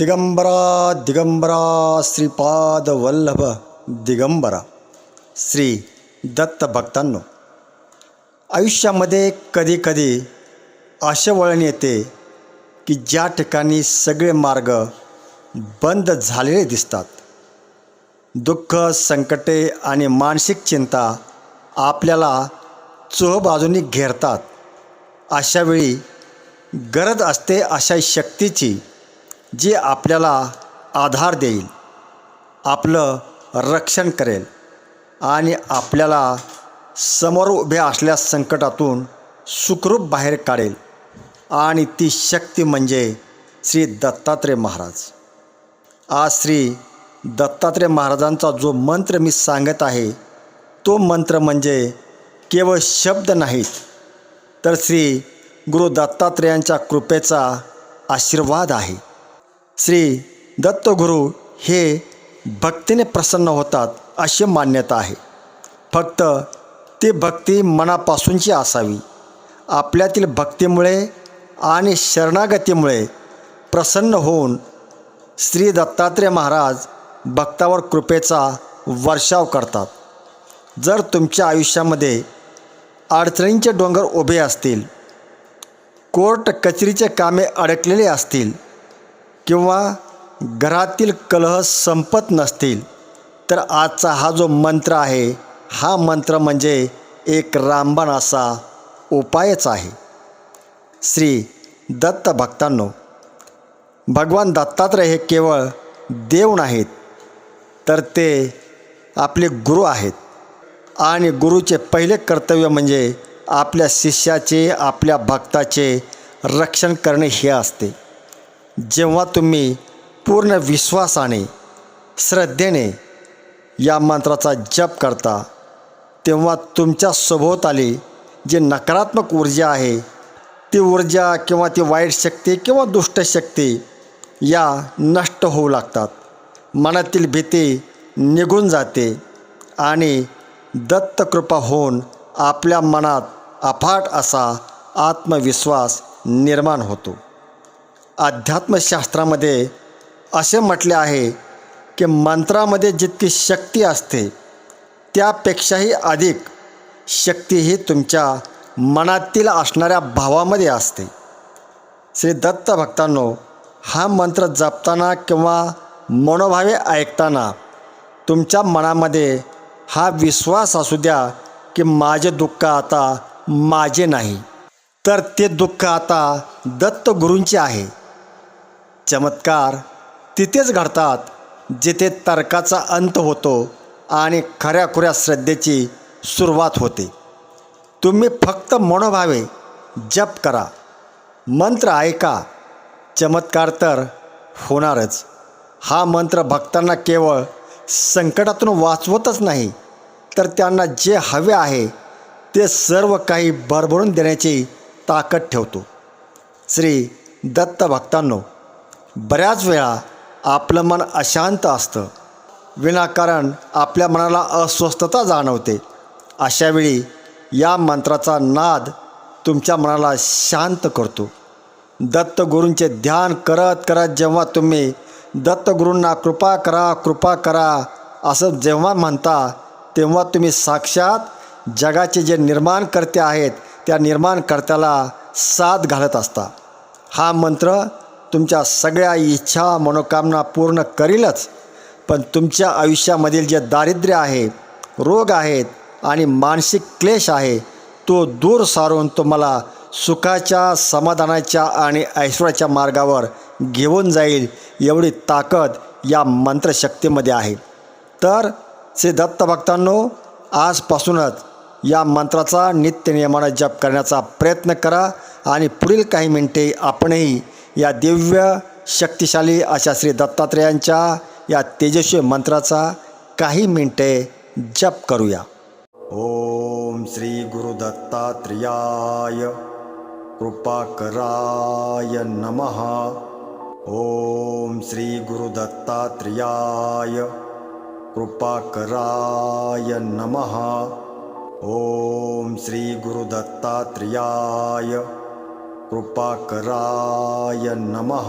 दिगंबरा दिगंबरा श्रीपाद वल्लभ दिगंबरा. श्री दत्त भक्तांनो, आयुष्यामध्ये कधीकधी असे वळण येते की ज्या ठिकाणी सगळे मार्ग बंद झालेले दिसतात. दुःख, संकटे आणि मानसिक चिंता आपल्याला चोहोबाजूंनी घेरतात. अशावेळी गरज असते अशा शक्तीची जी आपल्याला आधार देईल, आपलं रक्षण करेल आणि आपल्याला समोर उभे असलेल्या संकटातून सुखरूप बाहेर काढेल. आणि ती शक्ती म्हणजे श्री दत्तात्रय महाराज. आज श्री दत्तात्रय महाराजांचा जो मंत्र मी सांगत आहे, तो मंत्र म्हणजे केवळ शब्द नाहीत, तर श्री गुरु दत्तात्रेयांच्या कृपेचा आशीर्वाद आहे. श्री दत्तगुरू हे भक्तीने प्रसन्न होतात अशी मान्यता आहे. फक्त ती भक्ती मनापासूनची असावी. आपल्यातील भक्तीमुळे आणि शरणागतीमुळे प्रसन्न होऊन श्री दत्तात्रय महाराज भक्तावर कृपेचा वर्षाव करतात. जर तुमच्या आयुष्यामध्ये अडचणींचे डोंगर उभे असतील, कोर्ट कचेरीचे कामे अडकलेले असतील किंवा घरातील कलह संपत नसतील, तर आजचा हा जो मंत्र आहे, हा मंत्र म्हणजे एक रामबाण असा उपायच आहे. श्री दत्त भक्तांनो, भगवान दत्तात्रय हे केवळ देव नाहीत, तर ते आपले गुरु आहेत. आणि गुरुचे पहिले कर्तव्य म्हणजे आपल्या शिष्याचे, आपल्या भक्ताचे रक्षण करणे हे असते. जेव्हा तुम्ही पूर्ण विश्वासाने, श्रद्धेने या मंत्राचा जप करता, तेव्हा तुमच्या सभोवताली जी नकारात्मक ऊर्जा आहे, ती ऊर्जा किंवा ती वाईट शक्ती किंवा दुष्ट शक्ती या नष्ट होऊ लागतात. मनातील भीती निघून जाते आणि दत्तकृपा होऊन आपल्या मनात अफाट असा आत्मविश्वास निर्माण होतो. अध्यात्मशास्त्रामध्ये असे म्हटले आहे की मंत्रामध्ये जितकी शक्ती असते, त्यापेक्षाही अधिक शक्ती ही तुमच्या मनातील असणाऱ्या भावामध्ये असते. श्री दत्त भक्तांनो, हा मंत्र जपताना किंवा मनोभावे ऐकताना तुमच्या मनामध्ये हा विश्वास असू द्या की माझे दुःख आता माझे नाही, तर ते दुःख आता दत्तगुरूंचे आहे. चमत्कार तिथेच घडतात जिथे तर्काचा अंत होतो आणि खऱ्याखुऱ्या श्रद्धेची सुरुवात होते. तुम्ही फक्त मनोभावे जप करा, मंत्र ऐका, चमत्कार तर होणारच. हा मंत्र भक्तांना केवळ संकटातून वाचवतच नाही, तर त्यांना जे हवे आहे ते सर्व काही भरभरून देण्याची ताकद ठेवतो. श्री दत्त भक्तांनो, बऱ्याच वेळा आपलं मन अशांत असतं, विनाकारण आपल्या मनाला अस्वस्थता जाणवते. अशावेळी या मंत्राचा नाद तुमच्या मनाला शांत करतो. दत्तगुरूंचे ध्यान करत करत जेव्हा तुम्ही दत्तगुरूंना कृपा करा, कृपा करा असं जेव्हा म्हणता, तेव्हा तुम्ही साक्षात जगाचे जे निर्माणकर्ते आहेत, त्या निर्माणकर्त्याला साथ घालत असता. हा मंत्र तुमच्या सगळ्या इच्छा, मनोकामना पूर्ण करीलच, पण तुमच्या आयुष्यामधील जे दारिद्र्य आहे, रोग आहेत आणि मानसिक क्लेश आहे, तो दूर सारून तुम्हाला सुखाच्या, समाधानाच्या आणि ऐश्वर्याच्या मार्गावर घेऊन जाईल, एवढी ताकद या मंत्रशक्तीमध्ये आहे. तर श्री दत्तभक्तांनो, आजपासूनच या मंत्राचा नित्यनियमानं जप करण्याचा प्रयत्न करा आणि पुढील काही मिनिटे आपणही या दिव्य शक्तिशाली अशा श्री दत्तात्रेयांच्या या तेजस्वी मंत्राचा काही मिनिटे जप करूया. ओम श्री गुरु दत्तात्रेयाय कृपाकराय नमः. ओम श्री गुरु दत्तात्रेयाय कृपाकराय नमः. ओम श्री गुरु दत्तात्रेयाय कृपाकराय नमः.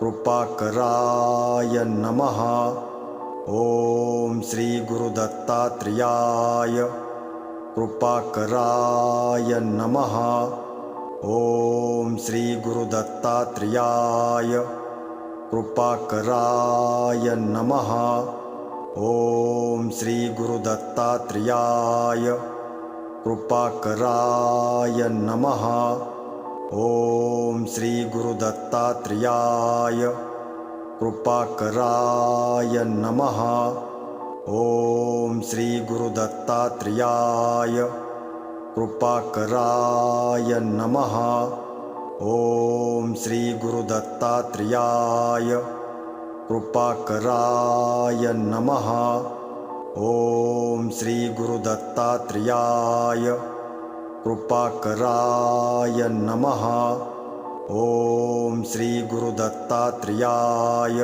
कृपाकराय नमः। ओम श्री गुरु दत्तात्रेयाय कृपाकराय नमः। ओम श्री गुरु दत्तात्रेयाय कृपाकराय नमः। ओम श्री गुरु दत्तात्रेयाय कृपाकराय नमः। ओम श्री गुरु दत्तात्रेयाय कृपाकराय नमः। ओम श्री गुरु दत्तात्रेयाय कृपाकराय नमः। ओम श्री गुरु दत्तात्रेयाय कृपाकराय नमः। ओम श्री गुरु दत्तात्रेयाय कृपाकराय नमः। ओम श्री गुरु दत्तात्रेयाय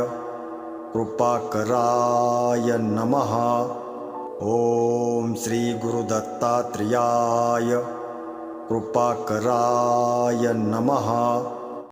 कृपाकराय नमः। ओम श्री गुरु दत्तात्रेयाय कृपाकराय नमः।